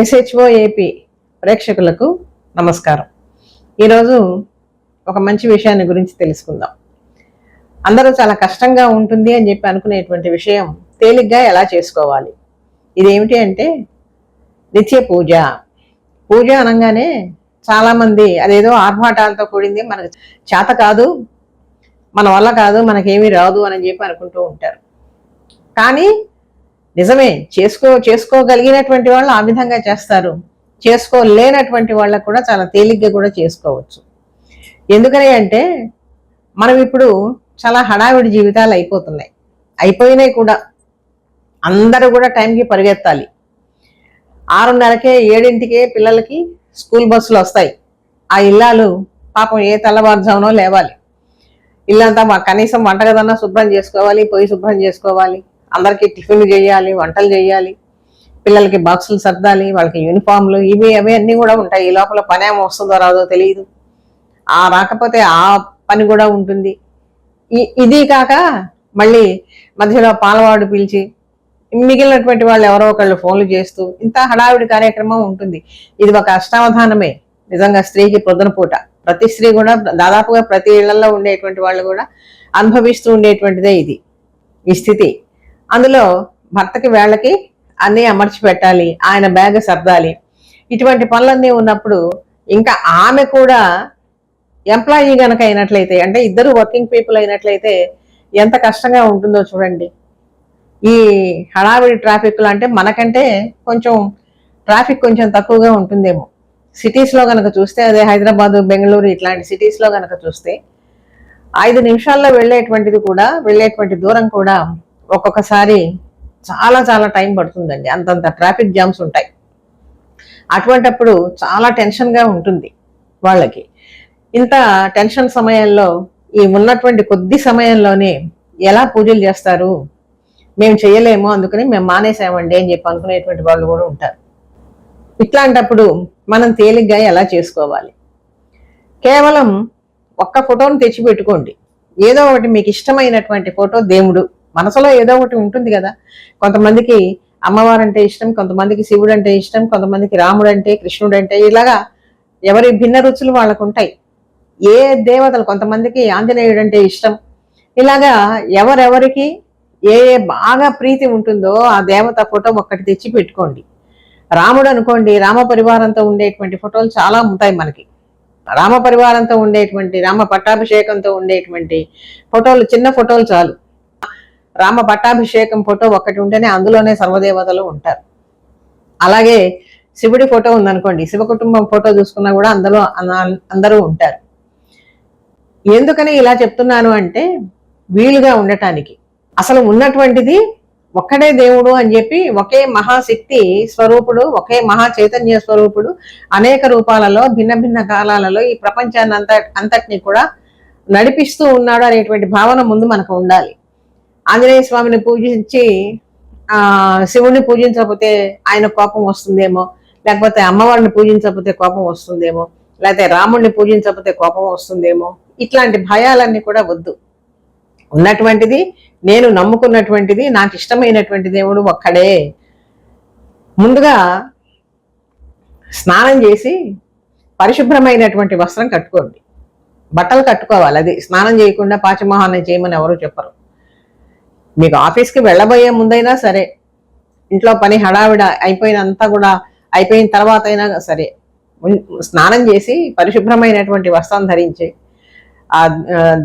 SHO AP ప్రేక్షకులకు నమస్కారం. ఈరోజు ఒక మంచి విషయాన్ని గురించి తెలుసుకుందాం. అందరూ చాలా కష్టంగా ఉంటుంది అని చెప్పి అనుకునేటువంటి విషయం తేలిగ్గా ఎలా చేసుకోవాలి. ఇదేమిటి అంటే నిత్య పూజ. పూజ అనగానే చాలామంది అదేదో ఆర్భాటాలతో కూడింది, మనకు చేత కాదు, మన వల్ల కాదు, మనకేమీ రాదు అని చెప్పి అనుకుంటూ ఉంటారు. కానీ నిజమే, చేసుకోగలిగినటువంటి వాళ్ళు ఆ విధంగా చేస్తారు. చేసుకోలేనటువంటి వాళ్ళకు కూడా చాలా తేలిగ్గా కూడా చేసుకోవచ్చు. ఎందుకని అంటే మనం ఇప్పుడు చాలా హడావిడి జీవితాలు అయిపోయినాయి కూడా. అందరూ కూడా టైంకి పరిగెత్తాలి. 6:30కే 7ంటికే పిల్లలకి స్కూల్ బస్సులు వస్తాయి. ఆ ఇల్లాలు పాపం ఏ తెల్లవారుజామునో లేవాలి. ఇల్లంతా కనీసం వంటగదన్నా శుభ్రం చేసుకోవాలి, పొయ్యి శుభ్రం చేసుకోవాలి, అందరికీ టిఫిన్లు చేయాలి, వంటలు చేయాలి, పిల్లలకి బాక్సులు సర్దాలి, వాళ్ళకి యూనిఫామ్లు ఇవి అవి అన్నీ కూడా ఉంటాయి. ఈ లోపల పని ఏమో వస్తుందో రాదో తెలియదు. రాకపోతే ఆ పని కూడా ఉంటుంది. ఇది కాక మళ్ళీ మధ్యలో పాలవాడు పిలిచి మిగిలినటువంటి వాళ్ళు ఎవరో ఒకళ్ళు ఫోన్లు చేస్తూ ఇంత హడావిడి కార్యక్రమం ఉంటుంది. ఇది ఒక అష్టావధానమే నిజంగా స్త్రీకి పొద్దున పూట. ప్రతి స్త్రీ కూడా దాదాపుగా ప్రతి ఇళ్లలో ఉండేటువంటి వాళ్ళు కూడా అనుభవిస్తూ ఉండేటువంటిదే ఈ స్థితి. అందులో భర్తకి వేళకి అన్నీ అమర్చి పెట్టాలి, ఆయన బ్యాగ్ సర్దాలి. ఇటువంటి పనులన్నీ ఉన్నప్పుడు ఇంకా ఆమె కూడా ఎంప్లాయీ గనక అయినట్లయితే, అంటే ఇద్దరు వర్కింగ్ పీపుల్ అయినట్లయితే ఎంత కష్టంగా ఉంటుందో చూడండి. ఈ హడావిడి ట్రాఫిక్లు అంటే మనకంటే కొంచెం ట్రాఫిక్ కొంచెం తక్కువగా ఉంటుందేమో. సిటీస్లో కనుక చూస్తే, అదే హైదరాబాదు, బెంగళూరు ఇట్లాంటి సిటీస్లో కనుక చూస్తే 5 నిమిషాల్లో వెళ్ళేటువంటి దూరం కూడా ఒక్కొక్కసారి చాలా చాలా టైం పడుతుందండి. అంతంత ట్రాఫిక్ జామ్స్ ఉంటాయి. అటువంటప్పుడు చాలా టెన్షన్గా ఉంటుంది వాళ్ళకి. ఇంత టెన్షన్ సమయంలో ఈ ఉన్నటువంటి కొద్ది సమయంలోనే ఎలా పూజలు చేస్తారు, మేము చేయలేము అందుకని మేము మానేసామండి అని చెప్పి అనుకునేటువంటి వాళ్ళు కూడా ఉంటారు. ఇట్లాంటప్పుడు మనం తేలిగ్గా ఎలా చేసుకోవాలి? కేవలం ఒక్క ఫోటోను తెచ్చి పెట్టుకోండి. ఏదో ఒకటి మీకు ఇష్టమైనటువంటి ఫోటో, దేవుడు మనసులో ఏదో ఒకటి ఉంటుంది కదా. కొంతమందికి అమ్మవారు అంటే ఇష్టం, కొంతమందికి శివుడు అంటే ఇష్టం, కొంతమందికి రాముడు అంటే, కృష్ణుడు అంటే, ఇలాగా ఎవరి భిన్న రుచులు వాళ్ళకు ఉంటాయి. ఏ దేవతలు, కొంతమందికి ఆంజనేయుడు అంటే ఇష్టం. ఇలాగా ఎవరెవరికి ఏ బాగా ప్రీతి ఉంటుందో ఆ దేవత ఫోటో ఒక్కటి తెచ్చి పెట్టుకోండి. రాముడు అనుకోండి, రామ పరివారంతో ఉండేటువంటి ఫోటోలు చాలా ఉంటాయి మనకి. రామ పరివారంతో ఉండేటువంటి, రామ పట్టాభిషేకంతో ఉండేటువంటి ఫోటోలు, చిన్న ఫోటోలు చాలు. రామ పట్టాభిషేకం ఫోటో ఒక్కటి ఉంటేనే అందులోనే సర్వదేవతలు ఉంటారు. అలాగే శివుడి ఫోటో ఉందనుకోండి, శివ కుటుంబం ఫోటో చూసుకున్నా కూడా అందులో అందరూ ఉంటారు. ఎందుకని ఇలా చెప్తున్నాను అంటే వీలుగా ఉండటానికి. అసలు ఉన్నటువంటిది ఒక్కడే దేవుడు అని చెప్పి, ఒకే మహాశక్తి స్వరూపుడు, ఒకే మహా చైతన్య స్వరూపుడు అనేక రూపాలలో భిన్న భిన్న కాలాలలో ఈ ప్రపంచాన్ని అంతటినీ కూడా నడిపిస్తూ ఉన్నాడు అనేటువంటి భావన ముందు మనకు ఉండాలి. ఆంజనేయ స్వామిని పూజించి శివుడిని పూజించకపోతే ఆయన కోపం వస్తుందేమో, లేకపోతే అమ్మవారిని పూజించకపోతే కోపం వస్తుందేమో, లేకపోతే రాముడిని పూజించకపోతే కోపం వస్తుందేమో, ఇట్లాంటి భయాలన్నీ కూడా వద్దు. ఉన్నటువంటిది, నేను నమ్ముకున్నటువంటిది, నాకు ఇష్టమైనటువంటి దేవుడు ఒక్కడే. ముందుగా స్నానం చేసి పరిశుభ్రమైనటువంటి వస్త్రం కట్టుకోండి. బట్టలు కట్టుకోవాలి. అది స్నానం చేయకుండా పాచమోహాన్ని చేయమని ఎవరు చెప్పరు. మీకు ఆఫీస్కి వెళ్ళబోయే ముందైనా సరే, ఇంట్లో పని హడావిడ అయిపోయిన తర్వాత అయినా సరే, స్నానం చేసి పరిశుభ్రమైనటువంటి వస్త్రం ధరించి ఆ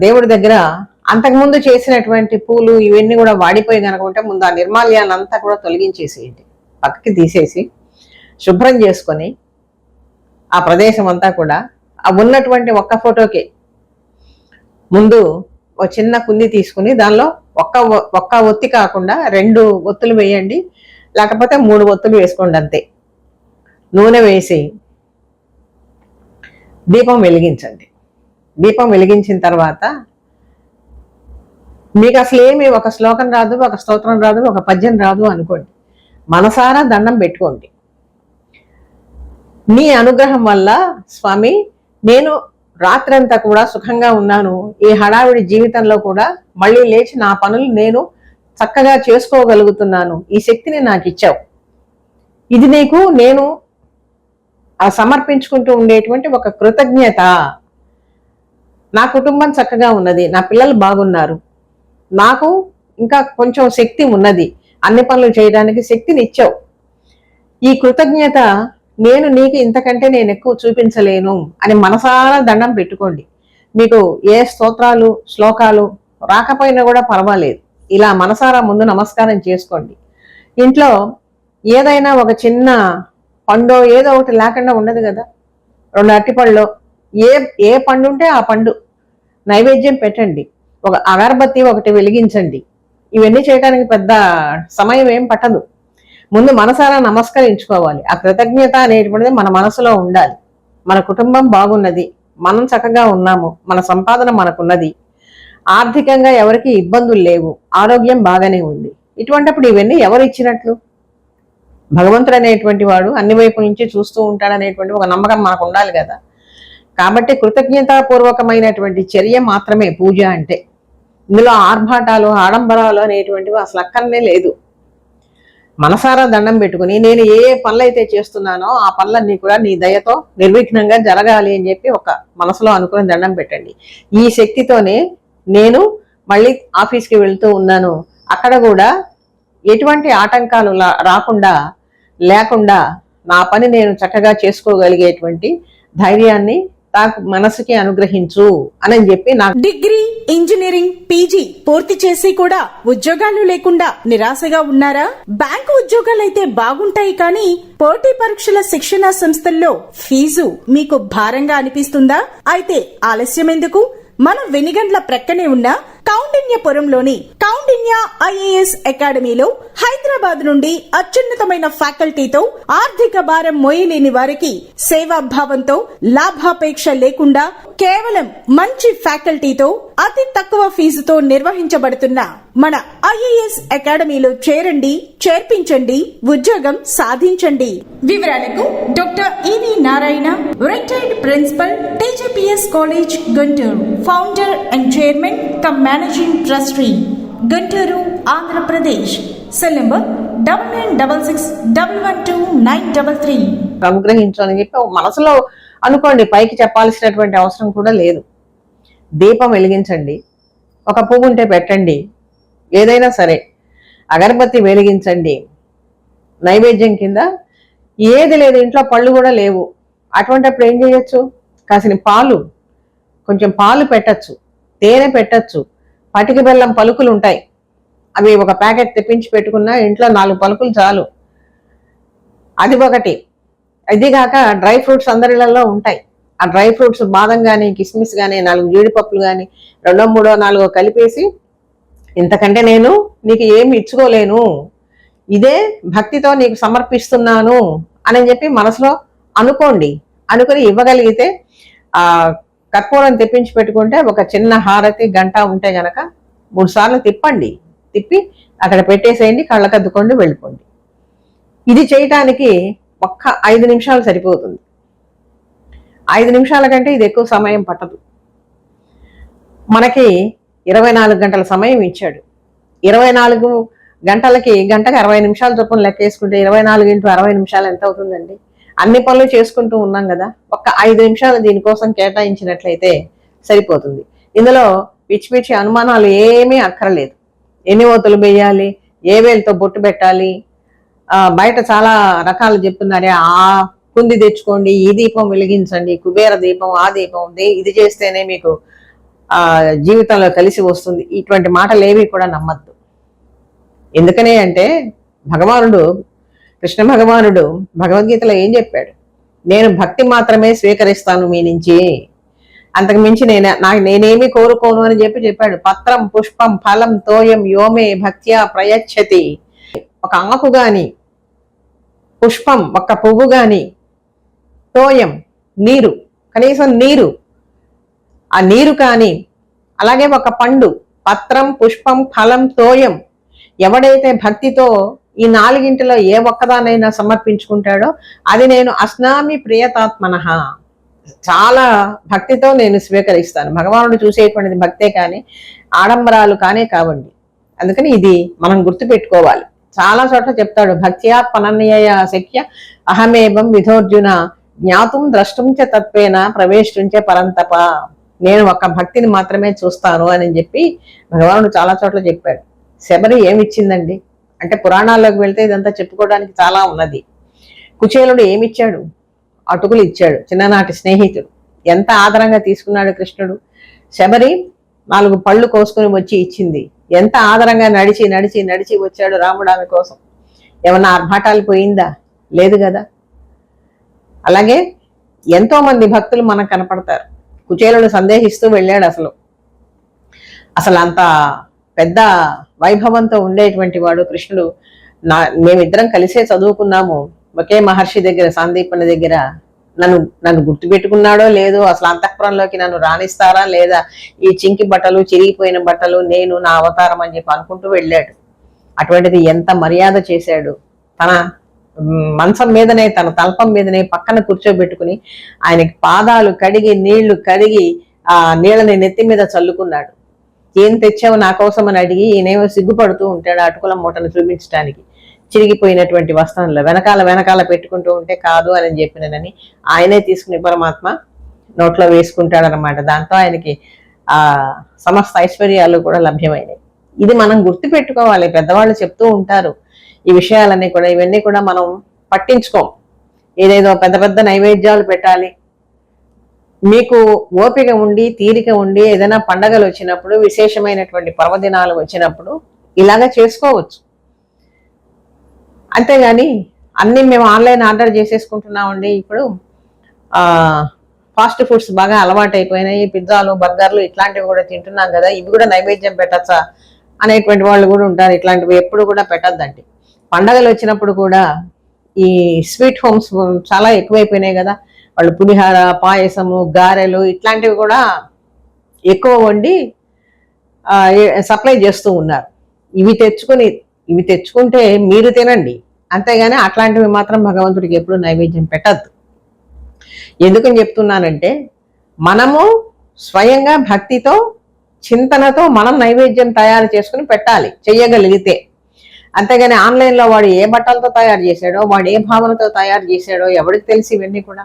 దేవుడి దగ్గర అంతకుముందు చేసినటువంటి పూలు ఇవన్నీ కూడా వాడిపోయి కనుక ఉంటే ముందు ఆ నిర్మాల్యాన్ని అంతా కూడా తొలగించేసేయండి, పక్కకి తీసేసి శుభ్రం చేసుకొని ఆ ప్రదేశం అంతా కూడా ఆ ఉన్నటువంటి ఒక్క ఫోటోకి ముందు ఒక చిన్న కుంది తీసుకుని దానిలో ఒక్క ఒత్తి కాకుండా 2 ఒత్తులు వేయండి, లేకపోతే 3 ఒత్తులు వేసుకోండి అంతే. నూనె వేసి దీపం వెలిగించండి. దీపం వెలిగించిన తర్వాత మీకు అసలు ఏమి ఒక శ్లోకం రాదు, ఒక స్తోత్రం రాదు, ఒక పద్యం రాదు అనుకోండి, మనసారా దండం పెట్టుకోండి. నీ అనుగ్రహం వల్ల స్వామి నేను రాత్రంతా కూడా సుఖంగా ఉన్నాను, ఈ హడావిడి జీవితంలో కూడా మళ్ళీ లేచి నా పనులు నేను చక్కగా చేసుకోగలుగుతున్నాను, ఈ శక్తిని నాకు ఇచ్చావు, ఇది నీకు నేను ఆ సమర్పించుకుంటూ ఉండేటువంటి ఒక కృతజ్ఞత. నా కుటుంబం చక్కగా ఉన్నది, నా పిల్లలు బాగున్నారు, నాకు ఇంకా కొంచెం శక్తి ఉన్నది, అన్ని పనులు చేయడానికి శక్తిని ఇచ్చావు. ఈ కృతజ్ఞత నేను నీకు ఇంతకంటే నేను ఎక్కువ చూపించలేను అని మనసారా దండం పెట్టుకోండి. మీకు ఏ స్తోత్రాలు శ్లోకాలు రాకపోయినా కూడా పర్వాలేదు, ఇలా మనసారా ముందు నమస్కారం చేసుకోండి. ఇంట్లో ఏదైనా ఒక చిన్న పండు ఏదో ఒకటి లేకుండా ఉండదు కదా. 2 అరటిపళ్ళు, ఏ ఏ పండు ఉంటే ఆ పండు నైవేద్యం పెట్టండి. ఒక అగరబత్తి ఒకటి వెలిగించండి. ఇవన్నీ చేయడానికి పెద్ద సమయం ఏం పట్టదు. ముందు మనసారా నమస్కరించుకోవాలి. ఆ కృతజ్ఞత అనేటువంటిది మన మనసులో ఉండాలి. మన కుటుంబం బాగున్నది, మనం చక్కగా ఉన్నాము, మన సంపాదన మనకున్నది, ఆర్థికంగా ఎవరికి ఇబ్బందులు లేవు, ఆరోగ్యం బాగానే ఉంది. ఇటువంటిప్పుడు ఇవన్నీ ఎవరు ఇచ్చినట్లు? భగవంతుడు అనేటువంటి వాడు అన్ని వైపుల నుంచి చూస్తూ ఉంటాడనేటువంటి ఒక నమ్మకం మనకు ఉండాలి కదా. కాబట్టి కృతజ్ఞతాపూర్వకమైనటువంటి చర్య మాత్రమే పూజ అంటే. ఇందులో ఆర్భాటాలు ఆడంబరాలు అనేటువంటివి అసలు అక్కర్నే లేదు. మనసారా దండం పెట్టుకుని నేను ఏ పనులైతే చేస్తున్నానో ఆ పనులన్నీ కూడా నీ దయతో నిర్విఘ్నంగా జరగాలి అని చెప్పి ఒక మనసులో అనుకుని దండం పెట్టండి. ఈ శక్తితోనే నేను మళ్ళీ ఆఫీస్కి వెళ్తూ ఉన్నాను, అక్కడ కూడా ఎటువంటి ఆటంకాలు లేకుండా నా పని నేను చక్కగా చేసుకోగలిగేటువంటి ధైర్యాన్ని నాకు మనసుకి అనుగ్రహించు అని చెప్పి నాకు. డిగ్రీ, ఇంజనీరింగ్, పీజీ పూర్తి చేసి కూడా ఉద్యోగాలు లేకుండా నిరాశగా ఉన్నారా? బ్యాంకు ఉద్యోగాలైతే బాగుంటాయి, కానీ పోటీ పరీక్షల శిక్షణా సంస్థల్లో ఫీజు మీకు భారంగా అనిపిస్తుందా? అయితే ఆలస్యం ఎందుకు? మన వెనిగండ్ల ప్రక్కనే ఉన్న కౌండిన్యపురంలోని కౌండిన్య ఐఏఎస్ అకాడమీలో హైదరాబాద్ నుండి అత్యున్నతమైన ఫ్యాకల్టీతో ఆర్థిక భారం మోయలేని వారికి సేవాభావంతో లాభాపేక్ష లేకుండా కేవలం మంచి ఫ్యాకల్టీతో అతి తక్కువ ఫీజుతో నిర్వహించబడుతున్న మన ఐఏఎస్ అకాడమీలో చేరండి, చేర్పించండి, ఉద్యోగం సాధించండి. వివరాలకు doctor E V Narayana, retired principal, TGPS college, Guntur, founder and chairman cum managing trustee, Guntur, Andhra Pradesh. Cell number 9966112933. అనుగ్రహించు అని చెప్పి మనసులో అనుకోండి, పైకి చెప్పాల్సినటువంటి అవసరం కూడా లేదు. దీపం వెలిగించండి, ఒక పువ్వు ఉంటే పెట్టండి, ఏదైనా సరే అగరబత్తి వెలిగించండి. నైవేద్యం కింద ఏది లేదు, ఇంట్లో పళ్ళు కూడా లేవు, అటువంటిప్పుడు ఏం చేయొచ్చు? కాసిన పాలు, కొంచెం పాలు పెట్టచ్చు, తేనె పెట్టచ్చు, పటిక బెల్లం పలుకులు ఉంటాయి, అవి ఒక ప్యాకెట్ తెప్పించి పెట్టుకున్నా ఇంట్లో 4 పలుకులు చాలు. అది ఒకటి. ఇదిగాక డ్రై ఫ్రూట్స్ అందరిలలో ఉంటాయి. ఆ డ్రై ఫ్రూట్స్ బాదం కానీ, కిస్మిస్ కానీ, 4 జీడిపప్పులు కానీ, 2, 3, 4 కలిపేసి, ఇంతకంటే నేను నీకు ఏమి ఇచ్చుకోలేను, ఇదే భక్తితో నీకు సమర్పిస్తున్నాను అని చెప్పి మనసులో అనుకోండి. అనుకుని ఇవ్వగలిగితే ఆ కర్పూరం తెప్పించి పెట్టుకుంటే ఒక చిన్న హారతి గంట ఉంటే గనక 3 సార్లు తిప్పండి, తిప్పి అక్కడ పెట్టేసేయండి, కళ్ళకద్దుకోండి, వెళ్ళిపోండి. ఇది చేయటానికి ఒక్క 5 నిమిషాలు సరిపోతుంది. 5 నిమిషాల కంటే ఇది ఎక్కువ సమయం పట్టదు. మనకి 24 గంటల సమయం ఇచ్చాడు. 24 గంటలకి గంటకి 60 నిమిషాలు చొప్పున లెక్కేసుకుంటే 24 × 60 నిమిషాలు ఎంత అవుతుందండి? అన్ని పనులు చేసుకుంటూ ఉన్నాం కదా, ఒక్క 5 నిమిషాలు దీనికోసం కేటాయించినట్లయితే సరిపోతుంది. ఇందులో పిచ్చి పిచ్చి అనుమానాలు ఏమీ అక్కర్లేదు. ఎన్ని ఒత్తులు వేయాలి, ఏ వేలతో బొట్టు పెట్టాలి, బయట చాలా రకాలు చెప్తున్నారే, ఆ కుంది తెచ్చుకోండి, ఈ దీపం వెలిగించండి, కుబేర దీపం, ఆ దీపం, ఇది చేస్తేనే మీకు జీవితంలో కలిసి వస్తుంది, ఇటువంటి మాటలు ఏవి కూడా నమ్మద్దు. ఎందుకనే అంటే కృష్ణ భగవానుడు భగవద్గీతలో ఏం చెప్పాడు? నేను భక్తి మాత్రమే స్వీకరిస్తాను మీ నుంచి, అంతకు మించి నేనేమి కోరుకోను అని చెప్పాడు. పత్రం పుష్పం ఫలం తోయం యోమే భక్త్యా ప్రయచ్చతి. ఒక ఆకు గాని, పుష్పం ఒక్క పువ్వు గాని, తోయం నీరు, కనీసం నీరు, ఆ నీరు కానీ, అలాగే ఒక పండు, పత్రం పుష్పం ఫలం తోయం, ఎవడైతే భక్తితో ఈ 4గింటిలో ఏ ఒక్కదానైనా సమర్పించుకుంటాడో అది నేను అస్నామి ప్రియతాత్మనః, చాలా భక్తితో నేను స్వీకరిస్తాను. భగవానుడు చూసేటువంటిది భక్తే కానీ ఆడంబరాలు కానే కావండి. అందుకని ఇది మనం గుర్తుపెట్టుకోవాలి. చాలా చోట్ల చెప్తాడు, భక్త్యాత్మనన్యయ శక్య అహమేవం విధోర్జున జ్ఞాతుం ద్రష్టుంచ తత్వేన ప్రవేశించే పరంతప, నేను ఒక్క భక్తిని మాత్రమే చూస్తాను అని చెప్పి భగవానుడు చాలా చోట్ల చెప్పాడు. శబరి ఏమిచ్చిందండి అంటే పురాణాల్లోకి వెళ్తే ఇదంతా చెప్పుకోవడానికి చాలా ఉన్నది. కుచేలుడు ఏమిచ్చాడు? అటుకులు ఇచ్చాడు, చిన్ననాటి స్నేహితుడు. ఎంత ఆదరంగా తీసుకున్నాడు కృష్ణుడు. శబరి 4 పళ్ళు కోసుకుని వచ్చి ఇచ్చింది. ఎంత ఆదరంగా నడిచి నడిచి నడిచి వచ్చాడు రాముడు ఆమె కోసం. ఏమన్నా ఆర్భాటాలు పోయిందా? లేదు కదా. అలాగే ఎంతో మంది భక్తులు మనకు కనపడతారు. కుచేలుడు సందేహిస్తూ వెళ్ళాడు. అసలు అంత పెద్ద వైభవంతో ఉండేటువంటి వాడు కృష్ణుడు. మేమిద్దరం కలిసే చదువుకున్నాము ఒకే మహర్షి దగ్గర, సందీపని దగ్గర. నన్ను గుర్తుపెట్టుకున్నాడో లేదో, అసలు అంతఃపురంలోకి నన్ను రాణిస్తారా లేదా, ఈ చింకి బట్టలు, చిరిగిపోయిన బట్టలు, నేను నా అవతారం అని చెప్పి అనుకుంటూ వెళ్ళాడు. అటువంటిది ఎంత మర్యాద చేశాడు. తన మంచం మీదనే, తన తల్పం మీదనే పక్కన కూర్చోబెట్టుకుని ఆయనకి పాదాలు కడిగి, నీళ్లు కడిగి ఆ నీళ్ళని నెత్తి మీద చల్లుకున్నాడు. ఏం తెచ్చావు నా కోసం అని అడిగి ఈయనేమో సిగ్గుపడుతూ ఉంటాడు అటుకుల మూటను చూపించడానికి. చిరిగిపోయినటువంటి వస్త్రంలో వెనకాల పెట్టుకుంటూ ఉంటే కాదు అని చెప్పినని ఆయనే తీసుకుని పరమాత్మ నోట్లో వేసుకుంటాడనమాట. దాంతో ఆయనకి ఆ సమస్త ఐశ్వర్యాలు కూడా లభ్యమైనవి. ఇది మనం గుర్తు పెట్టుకోవాలి. పెద్దవాళ్ళు చెప్తూ ఉంటారు ఈ విషయాలన్నీ కూడా. ఇవన్నీ కూడా మనం పట్టించుకోం. ఏదేదో పెద్ద పెద్ద నైవేద్యాలు పెట్టాలి. మీకు ఓపిక ఉండి, తీరిక ఉండి, ఏదైనా పండగలు వచ్చినప్పుడు, విశేషమైనటువంటి పర్వదినాలు వచ్చినప్పుడు ఇలాగా చేసుకోవచ్చు. అంతేగాని అన్నీ మేము ఆన్లైన్ ఆర్డర్ చేసేసుకుంటున్నామండి. ఇప్పుడు ఫాస్ట్ ఫుడ్స్ బాగా అలవాటు అయిపోయినాయి. పిజ్జాలు, బర్గర్లు ఇట్లాంటివి కూడా తింటున్నాం కదా, ఇవి కూడా నైవేద్యం పెట్టచ్చా అనేటువంటి వాళ్ళు కూడా ఉంటారు. ఇట్లాంటివి ఎప్పుడు కూడా పెట్టద్దండి. పండగలు వచ్చినప్పుడు కూడా ఈ స్వీట్ హోమ్స్ చాలా ఎక్కువైపోయినాయి కదా, వాళ్ళు పులిహార, పాయసము, గారెలు ఇట్లాంటివి కూడా ఎక్కువ వండి సప్లై చేస్తూ ఉన్నారు. ఇవి తెచ్చుకుంటే మీరు తినండి, అంతేగాని అట్లాంటివి మాత్రం భగవంతుడికి ఎప్పుడు నైవేద్యం పెట్టద్దు. ఎందుకని చెప్తున్నానంటే, మనము స్వయంగా భక్తితో, చింతనతో మనం నైవేద్యం తయారు చేసుకుని పెట్టాలి చెయ్యగలిగితే. అంతేగాని ఆన్లైన్లో వాడు ఏ బట్టలతో తయారు చేశాడో, వాడు ఏ భావనతో తయారు చేశాడో ఎవరికి తెలిసి ఇవన్నీ కూడా.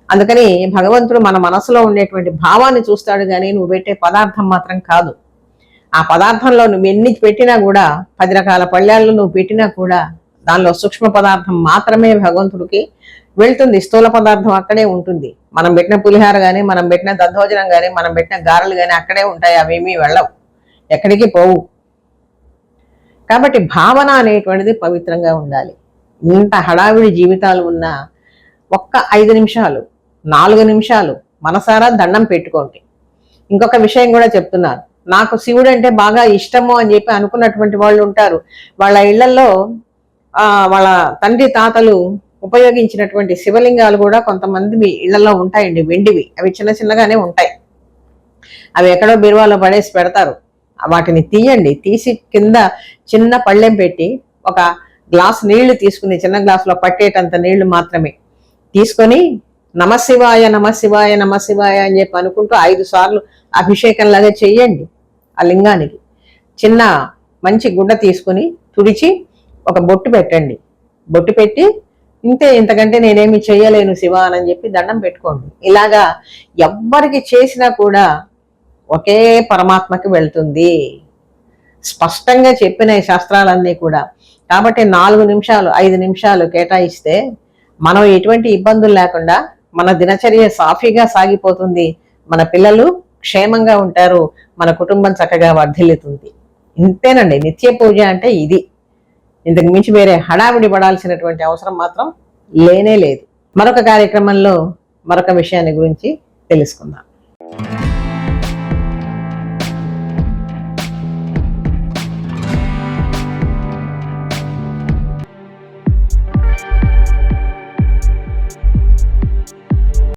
అందుకని భగవంతుడు మన మనసులో ఉండేటువంటి భావాన్ని చూస్తాడు, కానీ నువ్వు పెట్టే పదార్థం మాత్రం కాదు. ఆ పదార్థంలో నువ్వు ఎన్ని పెట్టినా కూడా, 10 రకాల పళ్ళాళ్ళు నువ్వు పెట్టినా కూడా దానిలో సూక్ష్మ పదార్థం మాత్రమే భగవంతుడికి వెళ్తుంది. స్థూల పదార్థం అక్కడే ఉంటుంది. మనం పెట్టిన పులిహార కానీ, మనం పెట్టిన దద్దోజనం కానీ, మనం పెట్టిన గారెలు కానీ అక్కడే ఉంటాయి. అవేమీ వెళ్ళవు, ఎక్కడికి పోవు. కాబట్టి భావన అనేటువంటిది పవిత్రంగా ఉండాలి. ఇంత హడావిడి జీవితాలు ఉన్నా ఒక్క 5 నిమిషాలు, 4 నిమిషాలు మనసారా దండం పెట్టుకోండి. ఇంకొక విషయం కూడా చెప్తున్నాను. నాకు శివుడు అంటే బాగా ఇష్టము అని చెప్పి అనుకున్నటువంటి వాళ్ళు ఉంటారు. వాళ్ళ ఇళ్లలో వాళ్ళ తండ్రి తాతలు ఉపయోగించినటువంటి శివలింగాలు కూడా కొంతమంది ఇళ్లలో ఉంటాయండి, వెండివి. అవి చిన్న చిన్నగానే ఉంటాయి. అవి ఎక్కడో బీరువాలో పడేసి పెడతారు. వాటిని తీయండి. తీసి కింద చిన్న పళ్ళెం పెట్టి ఒక గ్లాస్ నీళ్లు తీసుకుని, చిన్న గ్లాసులో పట్టేటంత నీళ్లు మాత్రమే తీసుకొని నమశివాయ నమశివాయ నమశివాయ అని చెప్పి అనుకుంటూ 5 సార్లు అభిషేకంలాగా చెయ్యండి. ఆ లింగానికి చిన్న మంచి గుడ్డ తీసుకుని తుడిచి ఒక బొట్టు పెట్టండి. బొట్టు పెట్టి ఇంతకంటే నేనేమి చెయ్యలేను శివ అని చెప్పి దండం పెట్టుకోండి. ఇలాగా ఎవ్వరికి చేసినా కూడా ఒకే పరమాత్మకి వెళ్తుంది. స్పష్టంగా చెప్పిన ఈ శాస్త్రాలన్నీ కూడా. కాబట్టి 4 నిమిషాలు 5 నిమిషాలు కేటాయిస్తే మనం ఎటువంటి ఇబ్బందులు లేకుండా మన దినచర్య సాఫీగా సాగిపోతుంది. మన పిల్లలు క్షేమంగా ఉంటారు, మన కుటుంబం చక్కగా వర్ధిల్లుతుంది. ఇంతేనండి నిత్య పూజ అంటే ఇది. ఇంతకు మించి వేరే హడావిడి పడాల్సినటువంటి అవసరం మాత్రం లేనే లేదు. మరొక కార్యక్రమంలో మరొక విషయాన్ని గురించి తెలుసుకుందాం.